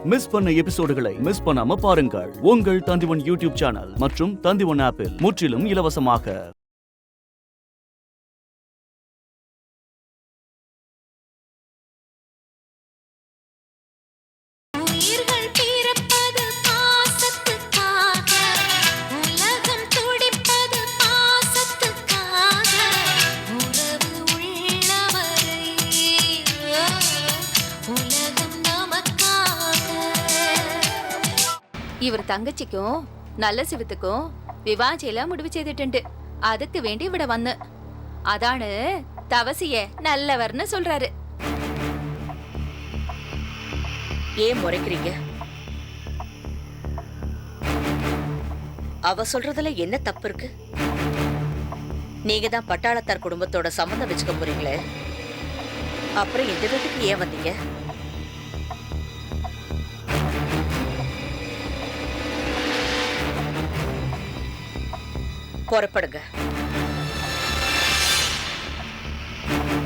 Miss பண்ண எபிசோடுகளை miss பண்ணாம பாருங்கள் உங்கள் தந்திவன் யூடியூப் சேனல் மற்றும் தந்திவன் ஆப்பில் முற்றிலும் இலவசமாக. இவர் தங்கச்சிக்கும் நல்ல சிவத்துக்கும் விவாஜையில முடிவு செய்துட்டு அதுக்கு வேண்டி விட வந்து அதானு தவசிய நல்லவர்னு சொல்றாரு. ஏன் முறைக்கிறீங்க? அவ சொல்றதுல என்ன தப்பு இருக்கு? நீங்க தான் பட்டாளத்தார் குடும்பத்தோட சம்பந்தம் வச்சுக்க போறீங்களே, அப்புறம் இந்த வீட்டுக்கு ஏன் வந்தீங்க? புறப்படுங்க.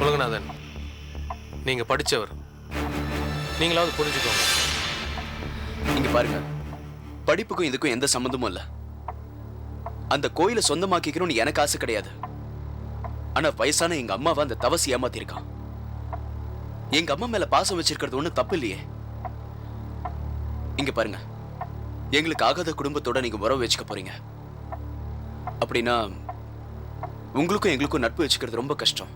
உலகநாதன், நீங்க படிச்சவர், நீங்களாவது புரிஞ்சுக்கோங்க. இங்க பாருங்க, படிப்புக்கும் இதுக்கும் எந்த சம்பந்தமும் இல்ல. அந்த கோயிலை சொந்தமாக்கிக்கணும்னு எனக்கு ஆசை கிடையாது. ஆனா வயசான எங்க அம்மாவை அந்த தவசி ஏமாத்திருக்கான். எங்க அம்மா மேல பாசம் வச்சிருக்கிறது ஒண்ணு தப்பு இல்லையே. இங்க பாருங்க, எங்களுக்கு ஆகாத குடும்பத்தோட நீங்க உறவு வச்சுக்க போறீங்க அப்படின்னா உங்களுக்கும் எங்களுக்கும் நட்பு வச்சுக்கிறது ரொம்ப கஷ்டம்.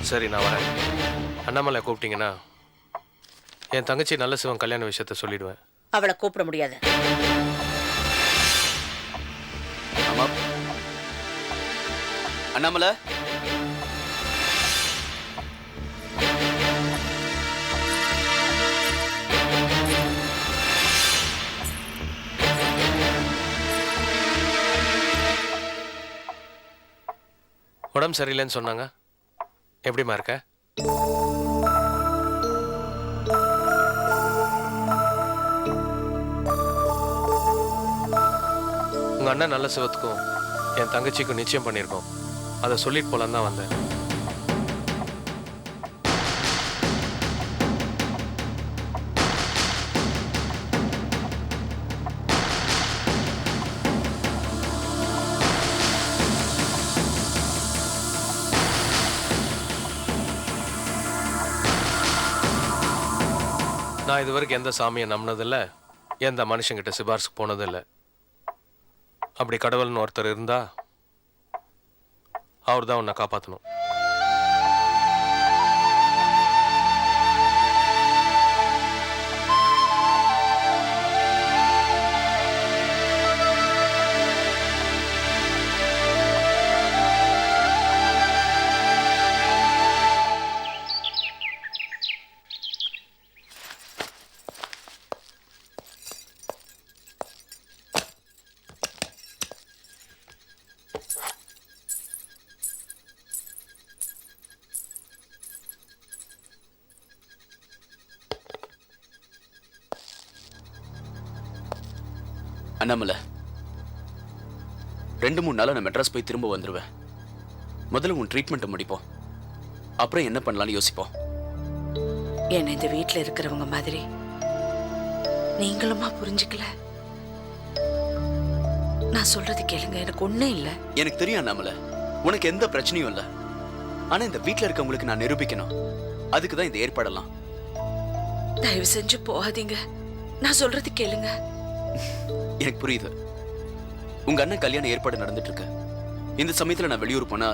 சரி, நான் வரேன். அண்ணாமலை கூப்பிட்டீங்கன்னா என் தங்கச்சி நல்ல சிவன் கல்யாண விஷயத்த சொல்லிடுவேன். அவளை கூப்பிட முடியாது. அண்ணாமலை, உடம்பு சரியில்லைன்னு சொன்னாங்க. எப்படிமா இருக்க? உங்க அண்ணன் நல்ல சிவத்துக்கும் என் தங்கச்சிக்கும் நிச்சயம் பண்ணியிருக்கோம். அதை சொல்லிட்டு போலாம் தான் வந்தேன். நான் இதுவரைக்கும் எந்த சாமியை நம்பினதில்லை, எந்த மனுஷங்கிட்ட சிபாரிசுக்கு போனதில்லை. அப்படி கடவுள்னு ஒருத்தர் இருந்தா அவர் தான் உன்னை காப்பாற்றணும். அண்ணாமலை, 2-3 நாளா நான் மெட்ராஸ் போய் திரும்ப வந்துருவேன். முதல்ல உன் ட்ரீட்மெண்ட்டை முடிப்போம், அப்புறம் என்ன பண்ணலாம்னு யோசிப்போம். என்ன இந்த வீட்டுல இருக்கிறவங்க மாதிரி நீங்களுமா புரிஞ்சுக்கல? நான் சொல்றது கேளுங்க, எனக்கு ஒண்ணும் இல்ல. எனக்கு தெரியும் அண்ணாமலை, உனக்கு எந்த பிரச்சனையும் இல்ல. ஆனா இந்த வீட்டுல இருக்கவங்களுக்கு நான் நிரூபிக்கணும். அதுக்குதான் இந்த ஏற்பாடெல்லாம். தயவு செஞ்சு போகாதீங்க, நான் சொல்றது கேளுங்க. எனக்கு புரியுது, உங்க அண்ணன் கல்யாண ஏற்பாடு நடந்துட்டு இருக்கு. இந்த சமயத்துல நான் வெளியூர் போனா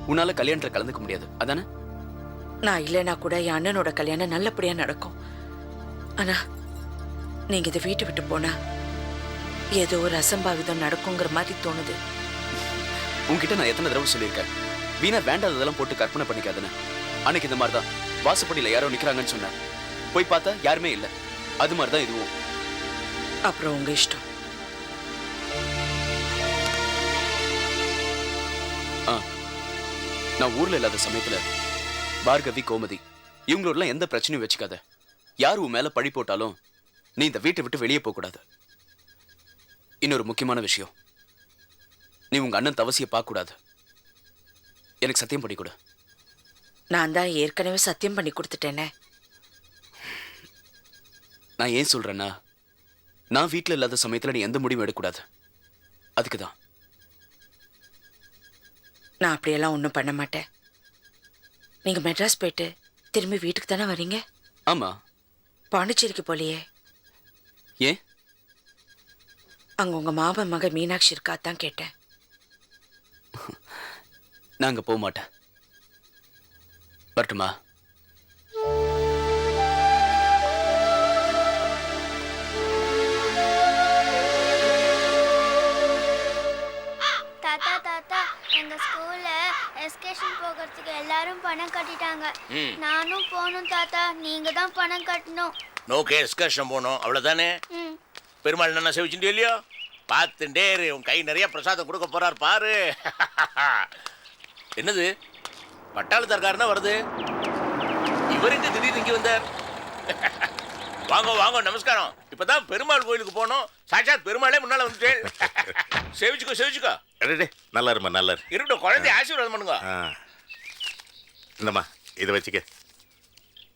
உன்னால கல்யாணத்துல கலந்துக்க முடியாது, அதானே? நான் இல்லைன்னா கூட என் அண்ணனோட கல்யாணம் நல்லபடியா நடக்கும். ஆனா நீங்க இதை வீட்டை விட்டு போனா ஏதோ ஒரு அசம்பாவிதம் நடக்குங்கிற மாதிரி தோணுது. உங்ககிட்ட நான் எத்தனை தடவை சொல்லியிருக்கேன், வீணா வேண்டாததெல்லாம் போட்டு கற்பனை பண்ணிக்காதுன்னு. அன்னைக்கு இந்த மாதிரிதான் வாசப்படியில யாரோ நிக்கிறாங்கன்னு சொன்னேன். போய் பார்த்தா யாருமே இல்லை. அது மாதிரிதான் இதுவும். அப்புறம் உங்க இஷ்டம். நான் ஊர்ல இல்லாத சமயத்துல பார்கவி, கோமதி இவங்களோடலாம் எந்த பிரச்சனையும் வச்சுக்காத. யார் உன் மேல பழி போட்டாலும் நீ இந்த வீட்டை விட்டு வெளியே போக கூடாது. இன்னொரு முக்கியமான விஷயம், நீ உங்க அண்ணன் தவசியை பார்க்க கூடாது. எனக்கு சத்தியம் பண்ணி கொடு. நான் தான் ஏற்கனவே சத்தியம் பண்ணி கொடுத்துட்டேனே. நான் ஏன் சொல்றேன்னா, நான் வீட்டில் இல்லாத சமயத்துல நீ எந்த முடிவும் எடுக்கக்கூடாது. அதுக்குதான். நான் அப்படியெல்லாம் ஒன்றும் பண்ண மாட்டேன். நீங்க மெட்ராஸ் போயிட்டு திரும்பி வீட்டுக்கு தானே வரீங்க? ஆமா. பாண்டிச்சேரிக்கு போலியே? ஏன்? அங்க உங்க மாமன் மக மீனாட்சி இருக்கா தான் கேட்டேன். நான் அங்க போக மாட்டேன். வரட்டுமா? தாத்தா தாத்தா எங்க ஸ்கூல்ல எஸ்கேஷன் போகிறதுக்கு எல்லாரும் பணம் கட்டிட்டாங்க. நானும் போகணும் தாத்தா. நீங்க தான் பணம் கட்டணும். நோக்கே எஸ்கர்ஷன் போனோம் அவ்வளவுதானே. ம். பெருமாள் என்ன சேவிச்சுட்டே இல்லையோ பார்த்துட்டே உன் கை நிறைய பிரசாதம் கொடுக்க போறார் பாரு. என்னது பட்டாளத்தார்காரனா வருது? இவர் எங்க திடீர்னு இங்க வந்தார்? வாங்க வாங்க நமஸ்காரம். இப்பதான் பெருமாள் கோயிலுக்கு போனோம். சாட்சாத் பெருமாளே முன்னால வந்துட்டேன். சேவிச்சுக்கோ சேவிச்சுக்கோ. நல்லா இருமா நல்லா இருக்கட்டும். குழந்தை ஆசீர்வாதம் பண்ணுங்க. இந்தம்மா இதை வச்சுக்க.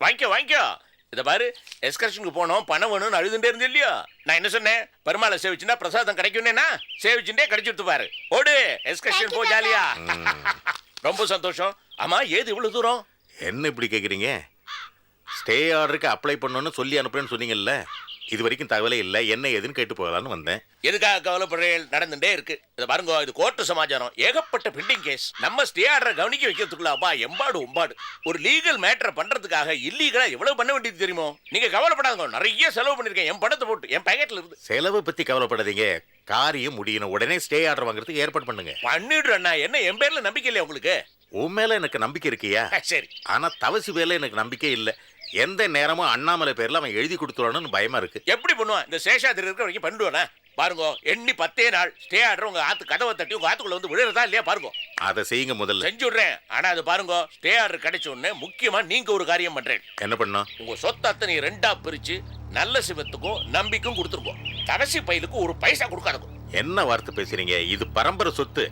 வாங்கிக்கோ வாங்கிக்கோ. இதை பாரு, எஸ்கர்ஷனுக்கு போனோம் பணம் வேணும்னு அழுதுண்டே இருந்து இல்லையா? நான் என்ன சொன்னேன்? பெருமாளை சேவிச்சுன்னா பிரசாதம் கிடைக்கும்னா சேவிச்சுட்டே கிடைச்சிட்டு பாரு. ஓடு எஸ்கர்ஷன் போ ஜாலியா. ரொம்ப சந்தோஷம். ஆமா ஏது இவ்வளவு தூரம்? என்ன இப்படி கேட்குறீங்க? ஸ்டே ஆர்டருக்கு அப்ளை பண்ணணும்னு சொல்லி அனுப்புறேன்னு சொன்னீங்கல்ல, இது வரைக்கும் தகவலே இல்லை. என்ன ஏதுன்னு கேட்டு போகலான்னு வந்தேன். எதுக்காக கவலைப்படுறேன்? நடந்துட்டே இருக்கு. இதை பாருங்க, இது கோர்ட்டு சமாச்சாரம். ஏகப்பட்ட பெண்டிங் கேஸ். நம்ம ஸ்டே ஆர்டரை கவனிக்க வைக்கிறதுக்குள்ள அப்பா எம்பாடு உம்பாடு. ஒரு லீகல் மேட்டரை பண்றதுக்காக இல்லீகலா எவ்வளவு பண்ண வேண்டியது தெரியுமோ? நீங்க கவலைப்படாதீங்க. நிறைய செலவு பண்ணிருக்கேன் என் பணத்தை போட்டு. என் பேக்கெட்ல இருந்து செலவை பத்தி கவலைப்படாதீங்க. காரியம் முடியணும். உடனே ஸ்டே ஆர்டர் வாங்குறதுக்கு ஏற்பாடு பண்ணுங்க. பண்ணிடுறேன். என்ன என் பேர்ல நம்பிக்கை இல்லையா உங்களுக்கு? உன் மேல எனக்கு நம்பிக்கை இருக்கியா? சரி. ஆனா தவசி பேர்ல எனக்கு நம்பிக்கை இல்லை. எந்த நேரமும் அண்ணாமலை பேர்ல அவன் எழுதி கொடுத்துடணும்னு பயமா இருக்கு. எப்படி பண்ணுவான்? இந்த சேஷாதிரி இருக்கிற வரைக்கும் பண்ணுவானே. பாருங்க, எண்ணி 10 நாள் ஸ்டே ஆர்டர் உங்க ஆத்து கதவை தட்டி உங்க ஆத்துக்குள்ள வந்து விழுறதா இல்லையா பாருங்க. அதை செய்யுங்க முதல்ல. செஞ்சு விடுறேன். ஆனா அது பாருங்க, ஸ்டே ஆர்டர் கிடைச்ச உடனே முக்கியமா நீங்க ஒரு காரியம் பண்றேன். என்ன பண்ணோம்? உங்க சொத்து அத்தனை 2ஆ பிரிச்சு நல்ல சிவத்துக்கும் நம்பிக்கும் கொடுத்துருக்கோம். கடைசி பையலுக்கு ஒரு பைசா கொடுக்காதக்கும். என்ன வார்த்தை பேசுறீங்க? இது பரம்பரை சொத்து.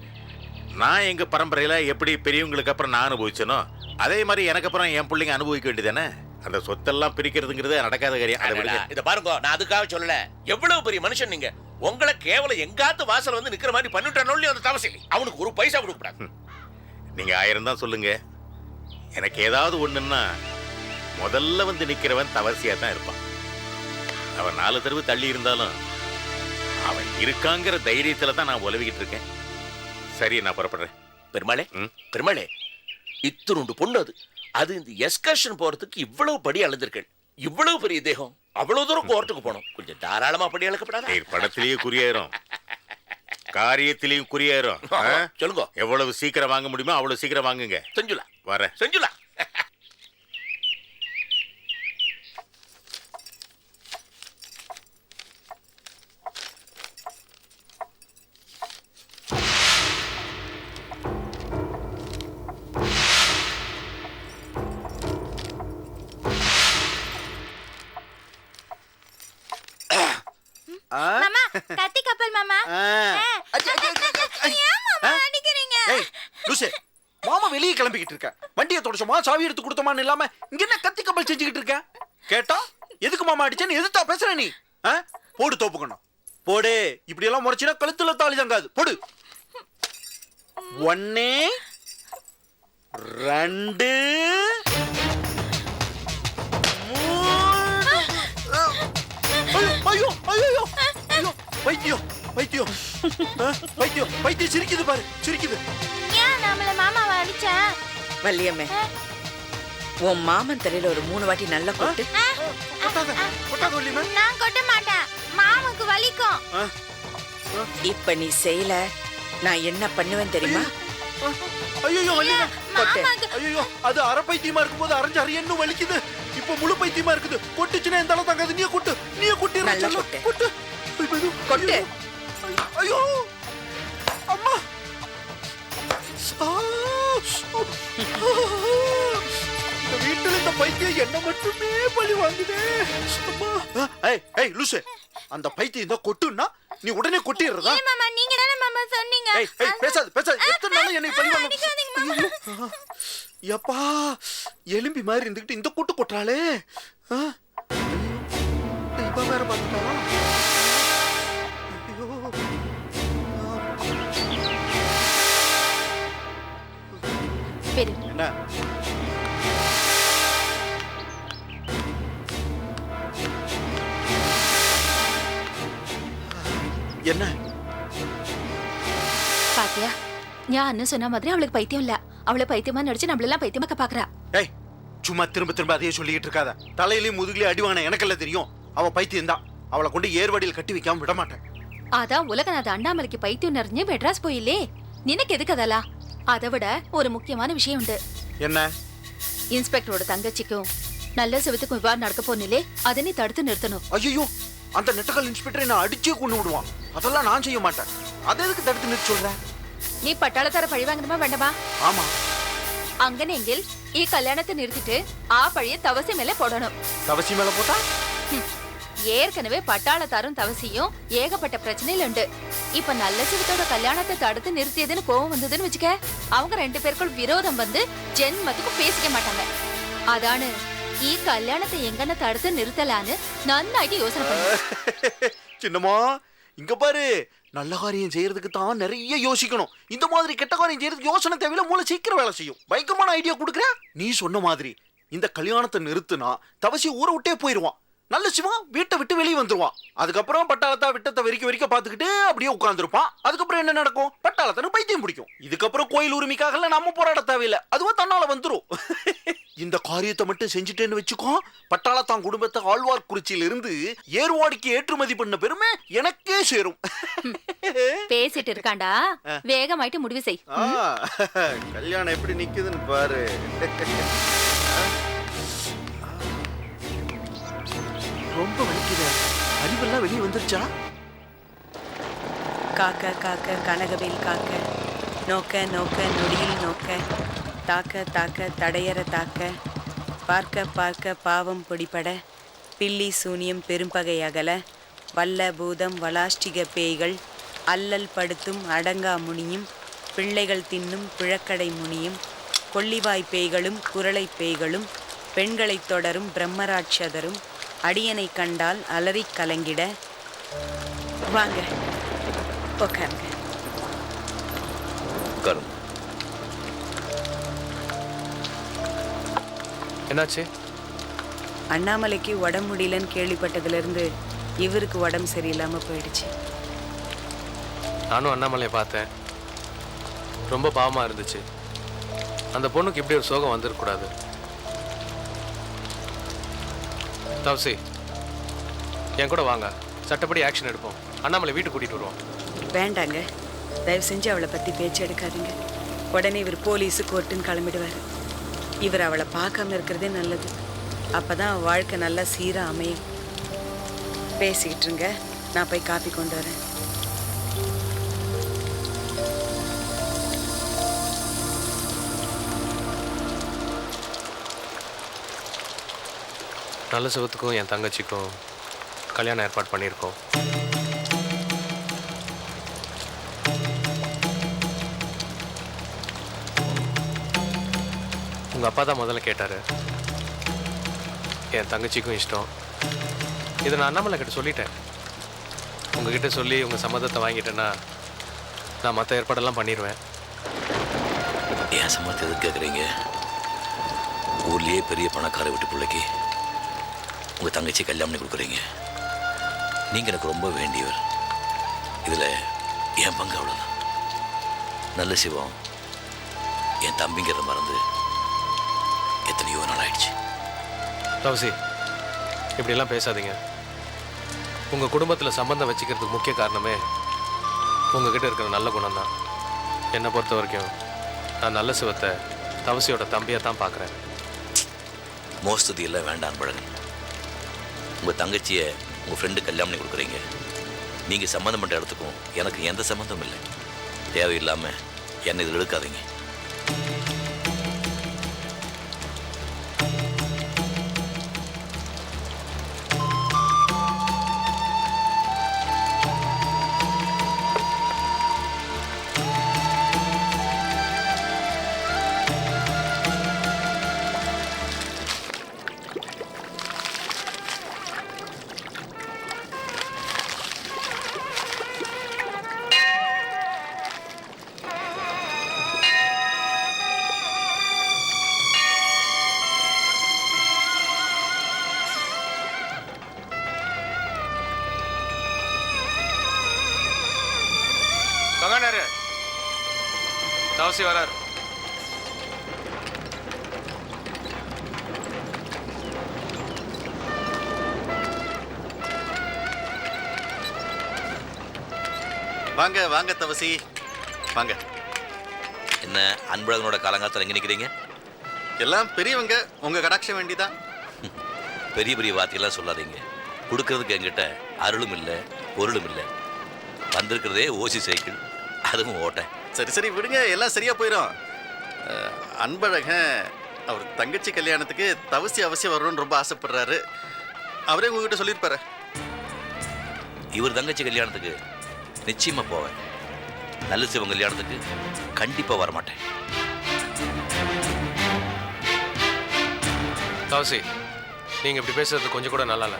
நான் எங்க பரம்பரையில எப்படி பெரியவங்களுக்கு அப்புறம் நான் அனுபவிச்சனோ அதே மாதிரி எனக்கு அப்புறம் என் பிள்ளைங்க அனுபவிக்க வேண்டியதானே. அந்த சொத்தெல்லாம் பிரிக்கிறதுங்கிறது நடக்காத காரியம். இத பாருங்க, நான் அதுக்காக சொல்லல. எவ்வளவு பெரிய மனுஷன் நீங்க. உங்களை கேவலம் எங்காத்து வாசல் வந்து நிக்கிற மாதிரி பண்ணிட்டானோ அந்த தவசி அவனுக்கு ஒரு பைசா கொடுக்க கூடாது. நீங்க 1000 தான் சொல்லுங்க. எனக்கு ஏதாவது ஒண்ணுன்னா முதல்ல வந்து நிக்கிறவன் தவசியா தான் இருப்பான். அவன் 4 தெருவு தள்ளி இருந்தாலும் அவன் இருக்காங்கிற தைரியத்துல தான் நான் உலவிக்கிட்டு இருக்கேன். சரி, நான் புறப்படுறேன். பெருமாளே பெருமாளே, இத்துருண்டு பொண்ணு அது. அது இந்த எஸ்கர்ஷன் போறதுக்கு இவ்வளவு படி அளந்திருக்கேன். இவ்வளவு பெரிய தேகம். அவ்வளவு தூரம் கோர்ட்டுக்கு போனோம். கொஞ்சம் தாராளமா படி அளக்கப்படாதா? படத்திலேயே குறியாயிரும், காரியத்திலையும் குறியாயிரும். சொல்லுங்க. எவ்வளவு சீக்கிரம் வாங்க முடியுமோ அவ்வளவு சீக்கிரம் வாங்குங்க. செஞ்சுலாம் வரேன். செஞ்சுலாம். மாமா கத்தி கப்பல் மாமா. ஏன் மாமா அடிக்கிறீங்க? மாமா வெளியே கிளம்பிக்கிட்டு இருக்க. வண்டியை தொடச்சோமா சாவி எடுத்து கொடுத்தோமான்னு இல்லாம இங்க என்ன கத்தி கப்பல் செஞ்சுக்கிட்டு இருக்க? கேட்டா எதுக்கு மாமா அடிச்சேன்னு எதுத்தா பேசுற நீ? போடு தோப்புக்கணும் போடு. இப்படி எல்லாம் முறைச்சினா கழுத்துல தாலி தங்காது. போடு. 1 2 ஐயோ ஐயோ ஐயோ வைத்தியம் வைத்தியம் வைத்தியம் வைத்தியம் சிரிக்குது பாரு சிரிக்குது. ஏன் நம்மள மாமாவை அடிச்சா? வள்ளியம்மே, உன் மாமன் தலையில ஒரு 3 வாட்டி நல்லா கொட்டு. கொட்டாத கொட்டாத வள்ளியம்மே. நான் கொட்ட மாட்டேன். மாமாக்கு வலிக்கும். இப்ப நீ செய்யல நான் என்ன பண்ணுவேன் தெரியுமா? ஐயோ வள்ளியம்மே கொட்டு. ஐயோ அது அரை பைத்தியமா இருக்கும்போது அரைஞ்சு அரையன்னு வலிக்குது. இப்ப முழு பைத்தியமா இருக்குது. கொட்டுச்சுன்னா எந்த அளவு தங்காது. நீயே கொட்டு நீயே கொட்டு. நல்லா கொட்டு கொட்டு. கொட்டு. ஐயோ அம்மா. இந்த வீட்டுல இந்த பைத்தியம் என்ன மட்டுமே பழி வாங்குதே. அம்மா. ஏய் ஏய் லூசு, அந்த பைத்தியம் தான் கொட்டுன்னா நீ உடனே கொட்டிடுறதா? மாமா நீங்க தானே மாமா சொன்னீங்க. ஏய் ஏய் பேசாத பேசாத, எத்தனை நாள் என்னை பழி வாங்க. யப்பா, எலும்பி மாதிரி இருந்துகிட்டு இந்த கொட்டு கொட்டுறாளே. இப்ப வேற பார்த்துட்டாளா? ஐயோ. பெரு என்ன என்ன பாத்தியா, நான் அண்ணன் சொன்ன மாதிரி அவளுக்கு பைத்தியம் இல்ல. அவளை பைத்தியமா நடிச்சு நம்மளெல்லாம் பைத்தியமாக்க பாக்குறா. ஏய், சும்மா திரும்ப திரும்ப அதையே சொல்லிட்டு இருக்காத. தலையிலயும் முதுகுலயும் அடிவான எனக்கெல்லாம் தெரியும். அவ பைத்தியம் தான். அவளை கொண்டு ஏர்வாடியில் கட்டி வைக்காம விட மாட்டேன். அதான் உலகநாத அண்ணாமலைக்கு பைத்தியம் நிறைஞ்சு மெட்ராஸ் போயிலே. நினைக்கு எதுக்கு அதெல்லாம்? அதை விட ஒரு முக்கியமான விஷயம் உண்டு. என்ன? இன்ஸ்பெக்டரோட தங்கச்சிக்கும் நல்ல சிவத்துக்கும் விவாதம் நடக்க போனிலே, அதை நீ தடுத்து நிறுத்தணும். ஐயோ, அந்த நெட்டக்கல் இன்ஸ்பெக்டரை நான் அடிச்சே கொண்டு விடுவான். அதெல்லாம் நான் செய்ய மாட்டேன். அதை எதுக்கு தடுத்து நிறுத்த சொல்ற? நீ பட்டாளத்தார பழி வாங்கணுமா வேண்டாமா? ஆமா. அங்கனெங்கில் ഈ കല്യാണத்தை நிறுத்திட்டு ஆ பழிய தவசி மேல போடணும். தவசி மேல போட்டா? ஏற்கனவே பட்டாளத்தாரும் தவசியும் ஏகப்பட்ட பிரச்சனையில உண்டு. இப்ப நல்ல சிவத்தோட கல்யாணத்தை தடுத்து நிறுத்தியதுன்னு கோவம் வந்ததுன்னு வச்சுக்க, அவங்க 2 பேருக்குள் விரோதம் வந்து ஜென்மத்துக்கு பேசிக்க மாட்டாங்க. அதானு ഈ கல்யாணத்தை எங்கன்னு தடுத்து நிறுத்தலான்னு நன்னாയിട്ട് யோசனை பண்ணு. சின்னம்மா, இங்க பாரு, நல்ல காரியம் செய்யறதுக்கு தான் நிறைய யோசிக்கணும். இந்த மாதிரி கெட்ட காரியம் செய்யறதுக்கு யோசனை தேவையில்ல. மூளை சீக்கிரம் வேலை செய்யும். பயங்கரமான ஐடியா கொடுக்குற. நீ சொன்ன மாதிரி இந்த கல்யாணத்தை நிறுத்துனா தவசி ஊரை விட்டே போயிருவான். நல்ல சிவா வீட்டை விட்டு வெளியே வந்துருவான். அதுக்கப்புறம் பட்டாளத்தா விட்டத்தை வெறிக்க பார்த்துக்கிட்டு அப்படியே உட்கார்ந்துருப்பான். அதுக்கப்புறம் என்ன நடக்கும்? பட்டாளத்தனு பைத்தியம் பிடிக்கும். இதுக்கப்புறம் கோயில் உரிமைக்காக நம்ம போராட தேவையில்லை. அதுவும் தன்னால வந்துரும். இந்த காரியத்தை மட்டும் செஞ்சுட்டேன்னு வச்சுக்கோ, பட்டாளத்தான் குடும்பத்தை ஆழ்வார்குறிச்சியில இருந்து ஏர்வாடிக்கு ஏற்றுமதி பண்ண பெருமை எனக்கே சேரும். பேசிட்டு இருக்காண்டா, வேகமாயிட்டு முடிவு செய். கல்யாணம் எப்படி நிக்குதுன்னு பாரு. ரொம்ப வலிக்குது. அறிவெல்லாம் வெளியே வந்துருச்சா? காக்க காக்க கனகவேல் காக்க, நோக்க நோக்க நொடியில் நோக்க, தாக்க தாக்க தடையற தாக்க, பார்க்க பார்க்க பாவம் பொடிபட, பில்லி சூனியம் பெரும்பகை அகல, வல்ல பூதம் வலாஷ்டிக பேய்கள் அல்லல் படுத்தும் அடங்கா முனியும், பிள்ளைகள் தின்னும் பிழக்கடை முனியும், கொள்ளிவாய் பேய்களும் குரளை பேய்களும், பெண்களை தொடரும் பிரம்மராட்சதரும், அடியனை கண்டால் அலறி கலங்கிட. வாங்க உட்காருங்க. என்னாச்சு? அண்ணாமலைக்கு உடம்பு முடியலன்னு கேள்விப்பட்டதுலேருந்து இவருக்கு உடம்பு சரியில்லாமல் போயிடுச்சு. நானும் அண்ணாமலையை பார்த்தேன். ரொம்ப பாவமாக இருந்துச்சு. அந்த பொண்ணுக்கு இப்படி ஒரு சோகம் வந்துடக்கூடாது. தவசி, என் கூட வாங்க. சட்டப்படி ஆக்ஷன் எடுப்போம். அண்ணாமலை வீட்டுக்கு கூட்டிகிட்டு வருவோம். வேண்டாங்க, தயவு செஞ்சு அவளை பற்றி பேச்சு எடுக்காதீங்க. உடனே இவர் போலீஸு கோர்ட்டுன்னு கிளம்பிடுவார். இவர் அவளை பார்க்காம இருக்கிறதே நல்லது. அப்போ தான் அவள் வாழ்க்கை நல்லா சீராக அமையும். பேசிக்கிட்டு இருங்க, நான் போய் காப்பி கொண்டு வரேன். நல்ல சிவத்துக்கும் என் தங்கச்சிக்கும் கல்யாணம் ஏற்பாடு பண்ணியிருக்கோம். உங்கள் அப்பா தான் முதல்ல கேட்டார். என் தங்கச்சிக்கும் இஷ்டம். இதை நான் அண்ணாமலை கிட்ட சொல்லிட்டேன். உங்ககிட்ட சொல்லி உங்கள் சம்மதத்தை வாங்கிட்டேன்னா நான் மற்ற ஏற்பாடெல்லாம் பண்ணிடுவேன். ஏன் சம்மதத்தை எதுக்கு கேட்குறீங்க? ஊர்லேயே பெரிய பணக்கார வீட்டு பிள்ளைக்கு உங்கள் தங்கச்சி கல்யாணம் பண்ணி கொடுக்குறீங்க. நீங்கள் எனக்கு ரொம்ப வேண்டியவர். இதில் என் பங்கு அவ்வளோதான். நல்ல சிவம் என் தம்பிங்கிறத மறந்து எத்தனையோ நாள் ஆயிடுச்சு. தவசி, இப்படியெல்லாம் பேசாதீங்க. உங்கள் குடும்பத்தில் சம்பந்தம் வச்சுக்கிறதுக்கு முக்கிய காரணமே உங்ககிட்ட இருக்கிற நல்ல குணம் தான். என்னை பொறுத்த வரைக்கும் நான் நல்ல சிவத்தை தவசியோட தம்பியாக தான் பார்க்குறேன். மோஸ்துதி எல்லாம் வேண்டாம் பழகன். உங்கள் தங்கச்சியை உங்கள் ஃப்ரெண்டு கல்யாணம் பண்ணி கொடுக்குறீங்க. நீங்கள் சம்மந்தம் பண்ணுற இடத்துக்கும் எனக்கு எந்த சம்மந்தமும் இல்லை. தேவையில்லாமல் என்னை இதில் இழுக்காதீங்க. மகானாரு தவசி வராரு. வாங்க வாங்க தவசி வாங்க. என்ன அன்பழகனோட காலங்காலத்தில் எங்கே நிற்கிறீங்க? எல்லாம் பெரியவங்க, உங்க கடாட்சம் வேண்டிதான். பெரிய பெரிய வார்த்தையெல்லாம் சொல்லாதீங்க. கொடுக்கறதுக்கு என்கிட்ட அருளும் இல்லை பொருளும் இல்லை. வந்திருக்கிறதே ஓசி சைக்கிள், அதுவும் ஓட்டேன். சரி சரி விடுங்க, எல்லாம் சரியா போயிடும். அன்பழகன் அவர் தங்கச்சி கல்யாணத்துக்கு தவசி அவசியம் வரணும்னு ரொம்ப ஆசைப்படுறாரு. அவரே உங்ககிட்ட சொல்லியிருப்பாரு. இவர் தங்கச்சி கல்யாணத்துக்கு நிச்சயமா போவேன். நல்ல சிவன் கல்யாணத்துக்கு கண்டிப்பா வரமாட்டேன். தவசி, நீங்க இப்படி பேசுறது கொஞ்சம் கூட நல்லா இல்லை.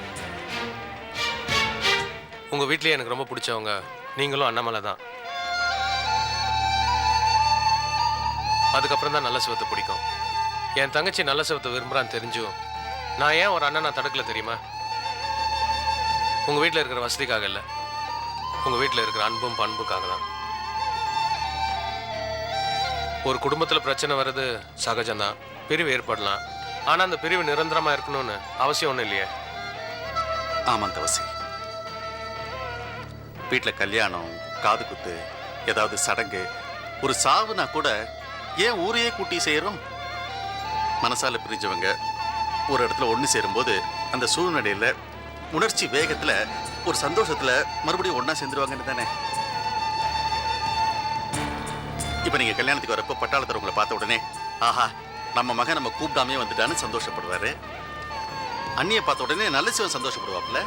உங்க வீட்லயே எனக்கு ரொம்ப பிடிச்சவங்க நீங்களும் அண்ணாமலை தான். அதுக்கப்புறம் தான் நல்ல சிவத்தை பிடிக்கும். என் தங்கச்சி நல்ல சிவத்தை விரும்புறான்னு தெரிஞ்சும் நான் ஏன் ஒரு அண்ணனை தடுக்கல தெரியுமா? உங்க வீட்டில் இருக்கிற வசதிக்காக இல்லை, உங்க வீட்டில் இருக்கிற அன்பும் பண்புக்காக தான். ஒரு குடும்பத்தில் பிரச்சனை வர்றது சகஜம்தான், பிரிவு ஏற்படலாம். ஆனால் அந்த பிரிவு நிரந்தரமாக இருக்கணும்னு அவசியம் ஒன்றும் இல்லையே. ஆமாம் தவசி, வீட்டில் கல்யாணம், காது குத்து, ஏதாவது சடங்கு, ஒரு சாவுனா கூட ஏன் ஊரையே கூட்டி செய்கிறோம்? மனசால பிரிஞ்சவங்க ஒரு இடத்துல ஒன்று சேரும்போது அந்த சூழ்நிலையில் உணர்ச்சி வேகத்தில் ஒரு சந்தோஷத்தில் மறுபடியும் ஒன்றா சேர்ந்துருவாங்கன்னு தானே. இப்போ நீங்கள் கல்யாணத்துக்கு வரப்போ பட்டாளத்தில் உங்களை பார்த்த உடனே ஆஹா நம்ம மகன் நம்ம கூப்பிடாமே வந்துட்டான்னு சந்தோஷப்படுவார். அண்ணியை பார்த்த உடனே நல்ல சிவன் சந்தோஷப்படுவாப்புல.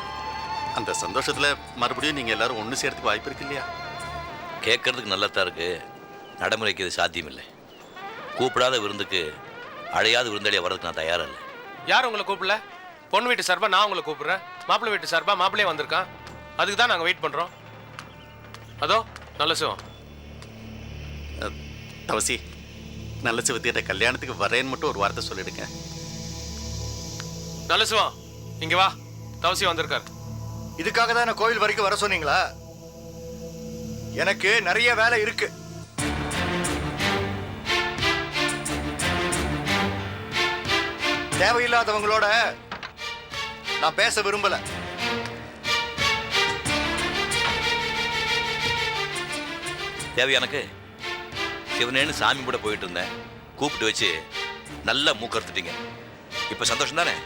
அந்த சந்தோஷத்தில் மறுபடியும் நீங்கள் எல்லாரும் ஒன்று சேர்த்துக்கு வாய்ப்பு இருக்கு இல்லையா? கேட்கறதுக்கு நல்லா தான் இருக்கு, நடைமுறைக்கு இது சாத்தியம் இல்லை. கூப்பிடாத விருந்துக்கு அழையாத விருந்தாளியா வர்றதுக்கு நான் தயாரா இல்லை. யார் உங்களை கூப்பிடல? பொண்ணு வீட்டு சார்பா நான் உங்களை கூப்பிடுறேன், மாப்பிள்ளை வீட்டு சார்பா மாப்பிள்ளையே வந்திருக்கான். அதுக்கு தான் நாங்கள் வெயிட் பண்ணுறோம். அதோ நல்ல சிவம். தவசி, நல்ல சிவத்தியோட கல்யாணத்துக்கு வரேன்னு மட்டும் ஒரு வார்த்தை சொல்லிடுங்க. நல்ல சிவம் இங்கே வா, தவசி வந்திருக்காரு. இதுக்காக தான் என்ன கோயில் வரைக்கும் வர சொன்னீங்களா? எனக்கு நிறைய வேலை இருக்கு. தேவையில்லாதவங்களோட நான் பேச விரும்பல. தேவை எனக்கு சிவனேன்னு சாமி கூட போயிட்டு இருந்தேன், கூப்பிட்டு வச்சு நல்லா மூக்கறுத்துட்டீங்க. இப்போ சந்தோஷம் தானே?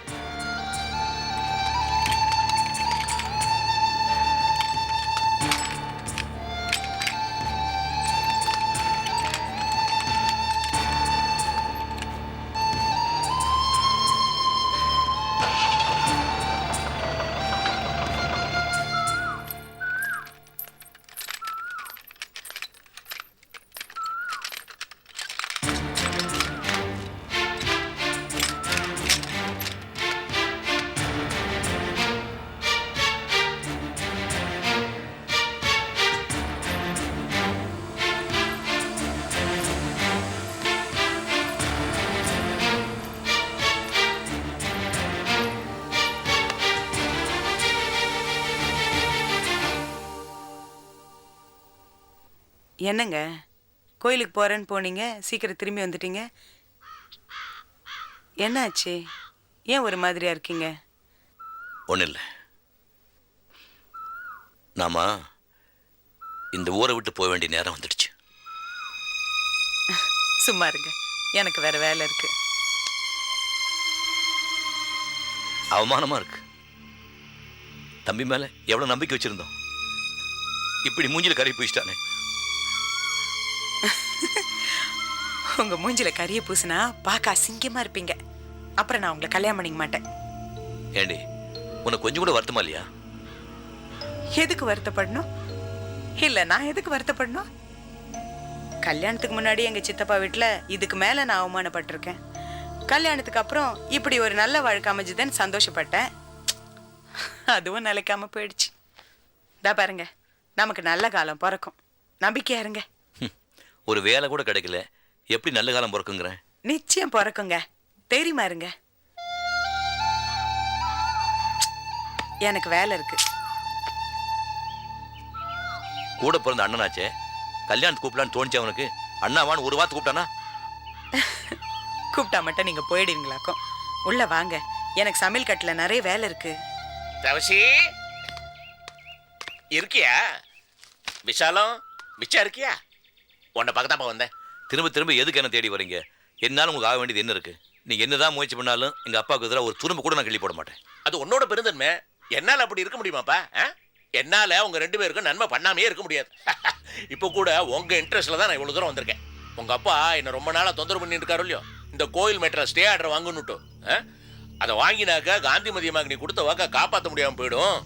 என்னங்க கோயிலுக்கு போறேன்னு போனீங்க, சீக்கிரம் திரும்பி வந்துட்டீங்க. என்னாச்சு? ஏன் ஒரு மாதிரியா இருக்கீங்க? ஒன்றும் இல்லை, நாம இந்த ஊரை விட்டு போக வேண்டிய நேரம் வந்துடுச்சு. சும்மா இருங்க, எனக்கு வேற வேலை இருக்கு. அவமானமா இருக்கு. தம்பி மேல எவ்வளவு நம்பிக்கை வச்சிருந்தோம், இப்படி மூஞ்சில கறி பூசிட்டானே. உங்க மூஞ்சில கரிய பூசினா பார்க்க அசிங்கமா இருப்பீங்க. அப்புறம் நான் உங்களை கல்யாணம் பண்ணிக்க மாட்டேன். ஏண்டி, உனக்கு கொஞ்சம் கூட வருத்தமா இல்லையா? எதுக்கு வருத்தப்படணும்? இல்ல, நான் எதுக்கு வருத்தப்படணும்? கல்யாணத்துக்கு முன்னாடி எங்க சித்தப்பா வீட்டுல இதுக்கு மேல நான் அவமானப்பட்டிருக்கேன். கல்யாணத்துக்கு அப்புறம் இப்படி ஒரு நல்ல வாழ்க்கை அமைஞ்சுதுன்னு சந்தோஷப்பட்டேன். அதுவும் நிலைக்காம போயிடுச்சு. இதா பாருங்க, நமக்கு நல்ல காலம் பிறக்கும், நம்பிக்கையா இருங்க. ஒரு வேலை கூட கிடைக்கல, எப்படி நல்ல காலம் பிறக்குங்கிறேன்? நிச்சயம் பிறக்குங்க, தெரியுமா இருங்க. எனக்கு வேலை இருக்கு. கூட பிறந்த அண்ணனாச்சே, கல்யாணத்துக்கு கூப்பிடலான்னு தோணுச்சு அவனுக்கு. அண்ணாவான்னு ஒரு வார்த்தை கூப்பிட்டானா? கூப்பிட்டா மட்டும் நீங்க போயிடுவீங்களாக்கும். உள்ள வாங்க, எனக்கு சமையல் கட்டுல நிறைய வேலை இருக்கு. தவசி இருக்கியா? விஷாலம் மிச்சா இருக்கியா? உன்னை பக்கத்தாப்பா வந்தேன். திரும்ப திரும்ப எதுக்கு என்ன தேடி வரீங்க? என்னாலும் உங்களுக்கு ஆக வேண்டியது என்ன இருக்கு? நீங்க என்னதான் முயற்சி பண்ணாலும் எங்க அப்பாவுக்கு எதிராக ஒரு துரும்பு கூட நான் கிள்ளி போட மாட்டேன். அது உன்னோட பெருந்தன்மை. என்னால அப்படி இருக்க முடியுமாப்பா? என்னால உங்க 2 பேருக்கும் நன்மை பண்ணாமே இருக்க முடியாது. இப்போ கூட உங்க இன்ட்ரெஸ்ட்ல தான் நான் இவ்வளவு தூரம் வந்திருக்கேன். உங்க அப்பா என்ன ரொம்ப நாளா தொந்தரவு பண்ணிட்டு இருக்காரு இல்லையோ, இந்த கோயில் மேட்டரை ஸ்டே ஆர்டர் வாங்கணுட்டு. அதை வாங்கினாக்க காந்திமதி அம்மாக்கு நீ கொடுத்த வாக்க காப்பாற்ற முடியாம போயிடும்.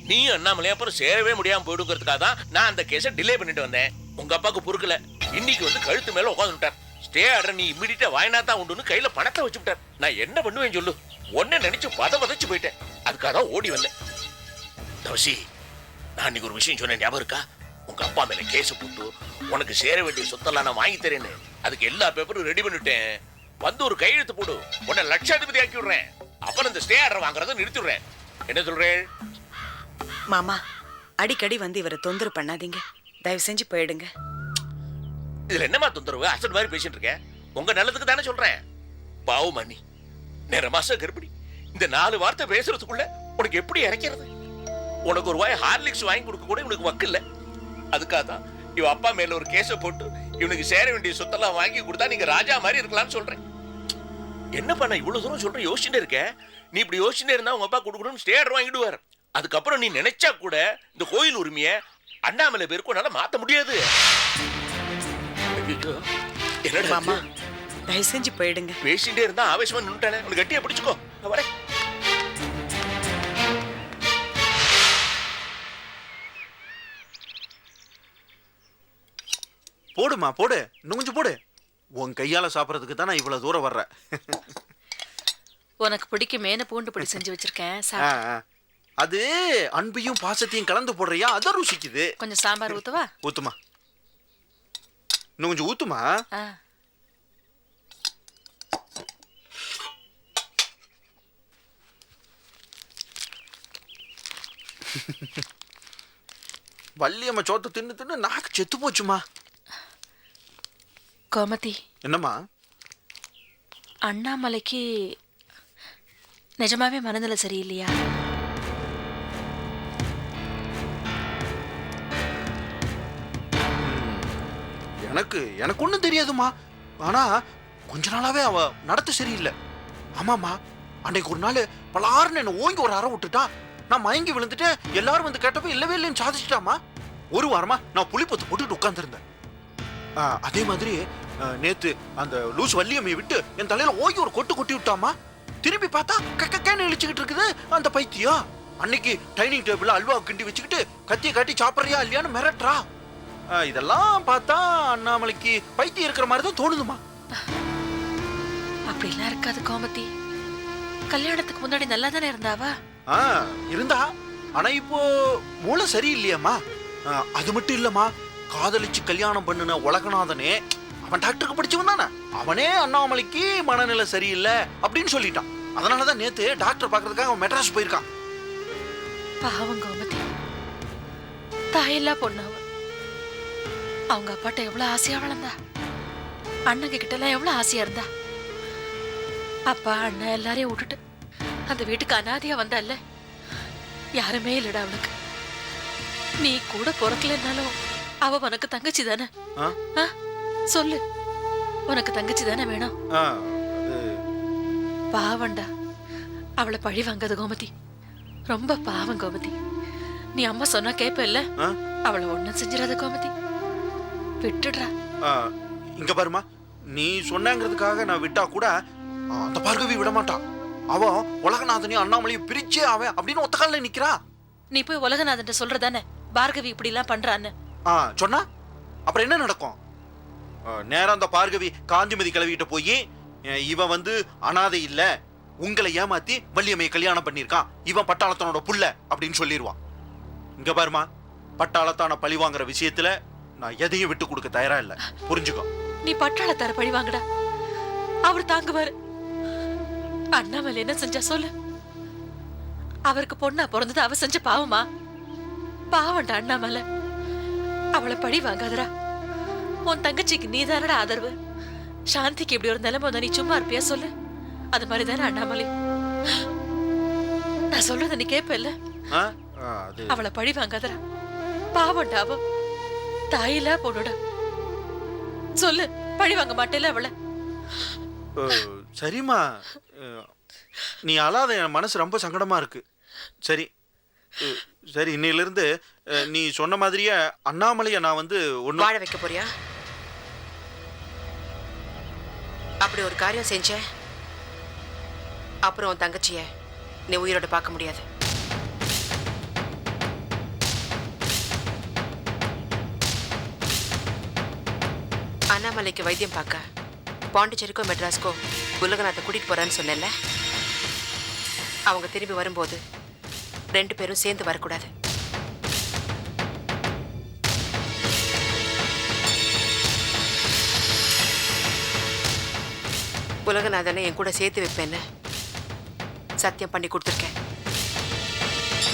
நீ அண்ணாமலையும் அப்புறம் சேரவே முடியாம போயிடுங்கிறதுக்காக தான் நான் அந்த கேஸை டிலே பண்ணிட்டு வந்தேன். உங்க அப்பாவுக்கு பொறுக்கல, இன்னைக்கு வந்து கழுத்து மேல உட்காந்துட்டார். ஸ்டே ஆர்டர் நீ இம்மிடியா வாங்கினா தான் உண்டுன்னு கையில பணத்தை வச்சு விட்டார். நான் என்ன பண்ணுவேன் சொல்லு? ஒன்ன நினைச்சு பதச்சு போயிட்டேன். அதுக்காக தான் ஓடி வந்தேன். தவசி, நான் இன்னைக்கு ஒரு விஷயம் சொன்னேன், ஞாபகம் இருக்கா? உங்க அப்பா மேல கேஸ் போட்டு உனக்கு சேர வேண்டிய சொத்தெல்லாம் நான் வாங்கி தரேன்னு. அதுக்கு எல்லா பேப்பரும் ரெடி பண்ணிட்டேன். வந்து ஒரு கையெழுத்து போடு, உன்னை லட்சாதிபதி ஆக்கி விடுறேன். அப்புறம் இந்த ஸ்டே ஆர்டர் வாங்குறத நிறுத்திடுறேன். என்ன சொல்றேன்? மாமா, அடிக்கடி வந்து இவரை தொந்தரவு பண்ணாதீங்க. தயவு செஞ்சு போயிடுங்க. இதுல என்னமா தொந்தரவு? அசட் மாதிரி பேசிட்டு இருக்கேன். உங்க நல்லதுக்கு தானே சொல்றேன். பாவமணி, நேர மாசம் கர்ப்பிணி. இந்த 4 வார்த்தை பேசுறதுக்குள்ள உனக்கு எப்படி இறக்கிறது? உனக்கு ஒரு வாய் ஹார்லிக்ஸ் வாங்கி கொடுக்க கூட இவனுக்கு வக்கு இல்ல. அதுக்காக தான் இவ அப்பா மேல ஒரு கேஸை போட்டு இவனுக்கு சேர வேண்டிய சொத்தெல்லாம் வாங்கி கொடுத்தா நீங்க ராஜா மாதிரி இருக்கலாம்னு சொல்றேன். என்ன பண்ண இவ்வளவு தூரம் சொல்றேன்? யோசிச்சுட்டே இருக்க. நீ இப்படி யோசிச்சுட்டே இருந்தா உங்க அப்பா கொடுக்கணும்னு ஸ்டே ஆர்டர் வாங்கிடுவார். அதுக்கப்புறம் நீ நினைச்சா கூட இந்த கோயில் உரிமையை அண்ணாமலை பேருக்கு உன்னால மாத்த முடியாது. மாமா, தயவு செஞ்சு போயிடுங்க. பேசிட்டே இருந்தா ஆவேசமா நின்னுட்டானே. உனக்கு கட்டியா பிடிச்சுக்கோ. நான் வரேன். போடுமா, போடு, இன்னும் கொஞ்சம் போடு. உன் கையால சாப்பிடறதுக்கு தான் நான் இவ்வளவு தூரம் வர்றேன். உனக்கு பிடிக்குமேனு பூண்டு பொடி செஞ்சு வச்சிருக்கேன். அது அன்பையும் பாசத்தையும் கலந்து போடுறியா, அதான் ருசிக்குது. கொஞ்சம் சாம்பார் ஊத்துவா? ஊத்துமா, இன்னும் கொஞ்சம் ஊத்துமா. வள்ளியம்மா சோத்தை தின்னு தின்னு நாக்கு செத்து போச்சுமா. கோமதி, என்னம்மா? அண்ணாமலைக்கு நிஜமாவே மனநிலை சரியில்லையா? எனக்கு ஒண்ணும் தெரியாதுமா. ஆனா கொஞ்ச நாளாவே அவ நடத்த சரியில்லை. ஆமாமா, அன்னைக்கு ஒரு நாள் பலாருன்னு என்ன ஓங்கி ஒரு அறை விட்டுட்டா. நான் மயங்கி விழுந்துட்டு எல்லாரும் வந்து கேட்டப்ப இல்லவே இல்லைன்னு சாதிச்சிட்டாமா. ஒரு வாரமா நான் புளிப்பத்து போட்டுட்டு உட்கார்ந்துருந்தேன். அதே மாதிரி நேத்து அந்த லூஸ் வள்ளியம்மையை விட்டு என் தலையில ஓங்கி ஒரு கொட்டு கொட்டி விட்டாமா. திரும்பி பார்த்தா கக்கன்னு இழிச்சுக்கிட்டு இருக்குது அந்த பைத்தியம். அன்னைக்கு டைனிங் டேபிள் அல்வா கிண்டி வச்சுக்கிட்டு கத்தியை காட்டி சாப்பிட்றியா இல்லையான்னு மிரட்டுறா. இதெல்லாம் பார்த்தா அண்ணாமலைக்கு பைத்தியம் இருக்கிற மாதிரி தான் தோணுதுமா. அப்படிலாம் இருக்காது கோமதி. கல்யாணத்துக்கு முன்னாடி நல்லா தானே இருந்தாவா? இருந்தா. ஆனா இப்போ மூளை சரியில்லையம்மா. அது மட்டும் இல்லம்மா, காதலிச்சு கல்யாணம் பண்ணுன உலகநாதனே அவன் டாக்டருக்கு படிச்சவன் தானே. அவனே அண்ணாமலைக்கு மனநிலை சரியில்லை அப்படின்னு சொல்லிட்டான். அதனாலதான் நேத்து டாக்டர் பாக்குறதுக்காக அவன் மெட்ராஸ் போயிருக்கான். பாவம் கோமதி, தாயெல்லாம் பொண்ணு. அவங்க அப்பாட்ட எவ்வளவு ஆசையா வளர்ந்தா, அண்ணங்க கிட்ட எல்லாம் எவ்வளவு ஆசையா இருந்தா. அப்பா அண்ணன் எல்லாரையும் விட்டுட்டு அந்த வீட்டுக்கு அனாதையா வந்தால. யாருமே இல்லடா அவளுக்கு. நீ கூட பிறக்கலன்னாலும் அவ உனக்கு தங்கச்சி தானே. சொல்லு, உனக்கு தங்கச்சி தானே வேணும்? பாவண்டா, அவளை பழி வாங்காத கோமதி. ரொம்ப பாவம் கோமதி. நீ அம்மா சொன்னா கேப்ப இல்ல? அவளை ஒண்ணும் செஞ்சிடாத கோமதி, விட்டுடுறா. இங்க பாருமா, நீ சொன்னங்கிறதுக்காக நான் விட்டா கூட அந்த பார்கவி விட மாட்டான். அவன் உலகநாதனையும் அண்ணாமலையும் பிரிச்சே அவன் அப்படின்னு ஒத்த காலில் நிக்கிறா. நீ போய் உலகநாதன் சொல்றதானே பார்கவி இப்படி எல்லாம் பண்றான்னு சொன்னா அப்புறம் என்ன நடக்கும்? நேரம் அந்த பார்கவி காந்திமதி கிளவிட்ட போய் இவன் வந்து அனாதை இல்ல, உங்களை ஏமாத்தி வள்ளியம்மையை கல்யாணம் பண்ணிருக்கான், இவன் பட்டாளத்தனோட புள்ள அப்படின்னு சொல்லிடுவான். இங்க பாருமா, பட்டாளத்தான பழி வாங்குற விஷயத்துல நான் எதையும் விட்டு கொடுக்க தயாரா இல்ல, புரிஞ்சுக்கோ. நீ பட்டாளத்தார பழி வாங்கடா, அவர் தாங்குவாரு. அண்ணாமலை என்ன செஞ்சா சொல்லு? அவருக்கு பொண்ணா பிறந்தது அவ செஞ்ச பாவமா? பாவண்டா அண்ணாமலை, அவளை பழி வாங்காதடா. உன் தங்கச்சிக்கு நீ தானடா ஆதரவு. சாந்திக்கு இப்படி ஒரு நிலைமை வந்தா நீ சும்மா இருப்பியா சொல்லு? அது மாதிரி தானே அண்ணாமலை. நான் சொல்றத நீ கேப்ப? அவளை பழி வாங்காதடா. பாவண்டா அவ. தாயிலா பொண்ணுடா. சொல்லு, பழி வாங்க மாட்டேல அவளை? சரிம்மா, நீ அழாத. என் மனசு ரொம்ப சங்கடமா இருக்கு. சரி சரி, இன்னையிலிருந்து நீ சொன்ன மாதிரியே அண்ணாமலையை நான் வந்து ஒண்ணு வாழ வைக்க போறியா? அப்படி ஒரு காரியம் செஞ்ச அப்புறம் உன் தங்கச்சிய நீ உயிரோட பார்க்க முடியாது. அண்ணாமலைக்கு வைத்தியம் பார்க்க பாண்டிச்சேரிக்கோ மெட்ராஸ்க்கோ உலகநாத்தை கூட்டிட்டு போறான்னு சொன்னேன்ல, அவங்க திரும்பி வரும்போது 2 பேரும் சேர்ந்து வரக்கூடாது. உலகநாதனை என் கூட சேர்த்து வைப்பேன்னு சத்தியம் பண்ணி கொடுத்துருக்கேன்.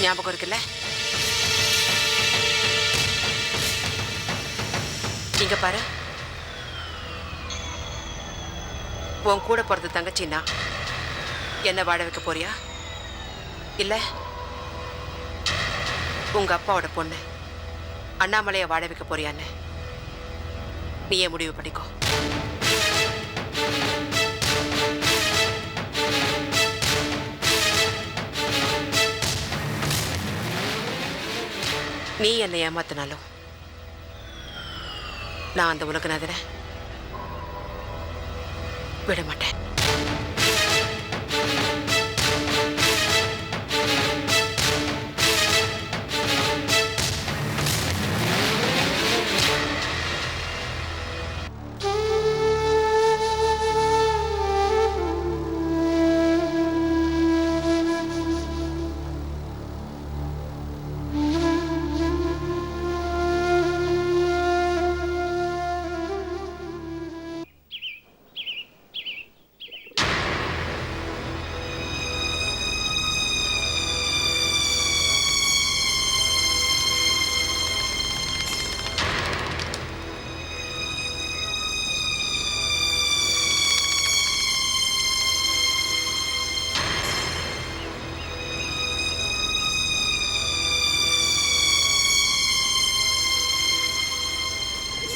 ஞாபகம் இருக்குல்ல? இங்க பாரு, உன் கூட பிறந்த தங்கச்சின்னா என்ன வாழ வைக்க போறியா, இல்ல உங்க அப்பாவோட பொண்ணு அண்ணாமலைய வாழ வைக்க போறியான்னு நீயே முடிவு பண்ணிக்கோ. நீ என்னை ஏமாத்தினாலும் நான் அந்த உலகநாதனை விட மாட்டேன்.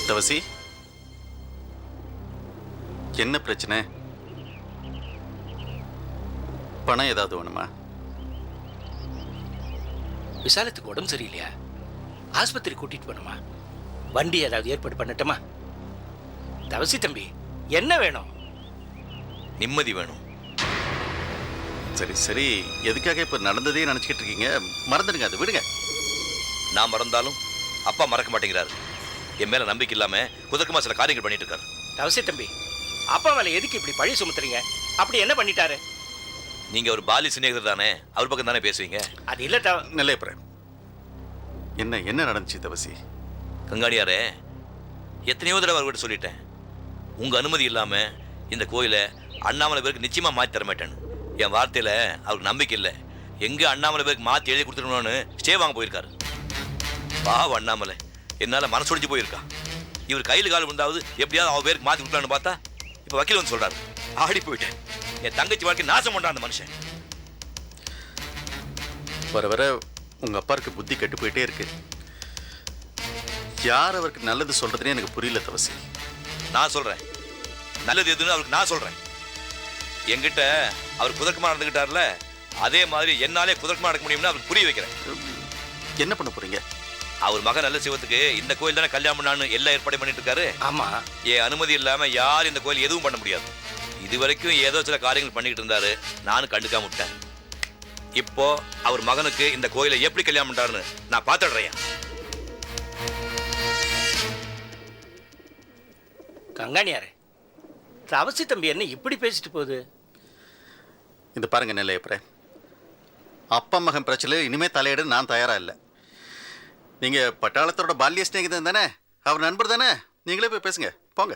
தவசி, என்ன பிரச்சனை? பணம் ஏதாவது வேணுமா? விசாலத்துக்கு உடம்பு சரியில்லையா? ஆஸ்பத்திரி கூட்டிட்டு போகணுமா? வண்டி ஏதாவது ஏற்பாடு பண்ணட்டுமா? தவசி தம்பி, என்ன வேணும்? நிம்மதி வேணும். சரி சரி, எதுக்காக இப்ப நடந்ததே நினைச்சுக்கிட்டு இருக்கீங்க? மறந்துடுங்க, அதை விடுங்க. நான் மறந்தாலும் அப்பா மறக்க மாட்டேங்கிறாரு. என் மேல நம்பிக்கை இல்லாம குதர்க்கமா சில காரியங்கள் பண்ணிட்டு இருக்காரு. தவசி தம்பி, அப்பா மேல எதுக்கு இப்படி பழி சுமத்துறீங்க? அப்படி என்ன பண்ணிட்டாரு? நீங்க ஒரு பாலி சிநேகிதர் தானே, அவர் பக்கம் தானே பேசுவீங்க. அது இல்ல நிலையப்புறேன். என்ன என்ன நடந்துச்சு தவசி? கங்காணியாரே, எத்தனையோ தடவை அவர்கிட்ட சொல்லிட்டேன், உங்க அனுமதி இல்லாம இந்த கோயிலை அண்ணாமலை பேருக்கு நிச்சயமா மாற்றி தர மாட்டேன்னு. என் வார்த்தையில அவருக்கு நம்பிக்கை இல்லை. எங்க அண்ணாமலை பேருக்கு மாற்றி எழுதி கொடுத்துருக்கணும்னு ஸ்டே வாங்க போயிருக்காரு. பாவம் அண்ணாமலை என்னால மனசொடிஞ்சு போயிருக்கா. இவர் கையில் கால் விழுந்தாவது எப்படியாவது அவ பேருக்கு மாற்றி கொடுக்கலான்னு பார்த்தா இப்ப வக்கீல் வந்து சொல்றாரு. ஆடி போயிட்டேன். என் தங்கச்சி வாழ்க்கை நாசம் பண்றான் அந்த மனுஷன். வர வர உங்க அப்பாருக்கு புத்தி கெட்டு போயிட்டே இருக்கு. யார் அவருக்கு நல்லது சொல்றதுன்னு எனக்கு புரியல தவசி. நான் சொல்றேன், நல்லது எதுன்னு அவருக்கு நான் சொல்றேன். என்கிட்ட அவர் குதர்க்கமா நடந்துகிட்டார்ல, அதே மாதிரி என்னாலே குதர்க்கமா நடக்க முடியும்னு அவருக்கு புரிய வைக்கிறேன். என்ன பண்ண போறீங்க? அவர் மகன் நல்ல சிவத்துக்கு இந்த கோயில் தானே கல்யாணம் பண்ணான்னு எல்லா ஏற்பாடும் பண்ணிட்டு இருக்காரு. ஆமா, என் அனுமதி இல்லாம யாரும் இந்த கோயில் எதுவும் பண்ண முடியாது. இது வரைக்கும் ஏதோ சில காரியங்கள் பண்ணிட்டு இருந்தாரு, நானும் கண்டுக்காம விட்டேன். இப்போ அவர் மகனுக்கு இந்த கோயிலை எப்படி கல்யாணம் பண்றாருன்னு நான் பார்த்துடுறேன். கங்காணியாரு, தவசி தம்பி என்ன இப்படி பேசிட்டு போகுது? இந்த பாருங்க நிலையப்புறேன், அப்பா மகன் பிரச்சனை இனிமே தலையிட நான் தயாரா இல்லை. நீங்க பட்டாளத்தோட பால்ய ஸ்நேகிதன் தானே, அவர் நண்பர் தானே, நீங்களே போய் பேசுங்க, போங்க.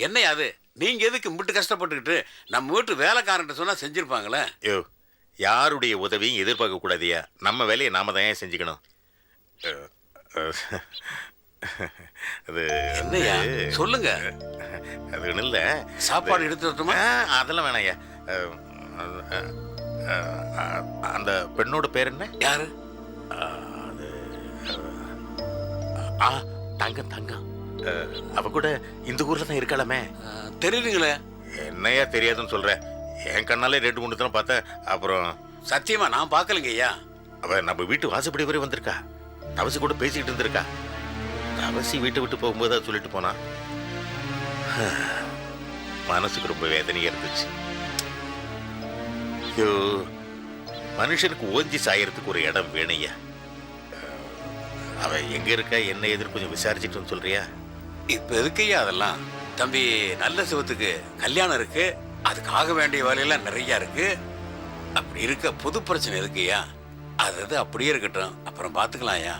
என்னையா அது? நீங்க எதுக்கு இம்பிட்டு கஷ்டப்பட்டுக்கிட்டு நம்ம வீட்டு வேலைக்காரன்ட்ட சொன்னா செஞ்சிருப்பாங்களே. ஐயோ, யாருடைய உதவியும் எதிர்பார்க்க கூடாதியா. நம்ம வேலையை நாம தான் ஏன் செஞ்சுக்கணும். அது என்னையா சொல்லுங்க. அது ஒன்றும் இல்லை. சாப்பாடு எடுத்து வரட்டுமா? அதெல்லாம் வேணாம்யா. அந்த பெண்ணோட பேர் என்ன? யாரு? அது தங்கம் தங்கம். அவ கூட இந்த ஊர்ல தான் இருக்காளாமே. தெரியுதுங்களே. என்னையா தெரியாதுன்னு சொல்ற? என் கண்ணாலே 2-3 தான் பார்த்தேன். அப்புறம் சத்தியமா நான் பார்க்கலங்க ஐயா. அவ நம்ம வீட்டு வாசப்படி வரை வந்திருக்கா. தவசி கூட பேசிக்கிட்டு இருந்திருக்கா. தவசி வீட்டை விட்டு போகும்போது அதை சொல்லிட்டு போனா. மனசுக்கு ரொம்ப வேதனையா இருந்துச்சு. ஐயோ, மனுஷனுக்கு ஓஞ்சி சாயறதுக்கு ஒரு இடம் வேணையா. அவ எங்க இருக்கா என்ன எதிர்ப்பு கொஞ்சம் விசாரிச்சுட்டு சொல்றியா? இப்ப எதுக்கையா அதெல்லாம்? தம்பி, நல்ல சிவத்துக்கு கல்யாணம் இருக்கு, அதுக்கு ஆக வேண்டிய வேலையெல்லாம் நிறைய இருக்கு. அப்படி இருக்க புது பிரச்சனை இருக்குயா. அது அப்படியே இருக்கட்டும், அப்புறம் பாத்துக்கலாம்யா.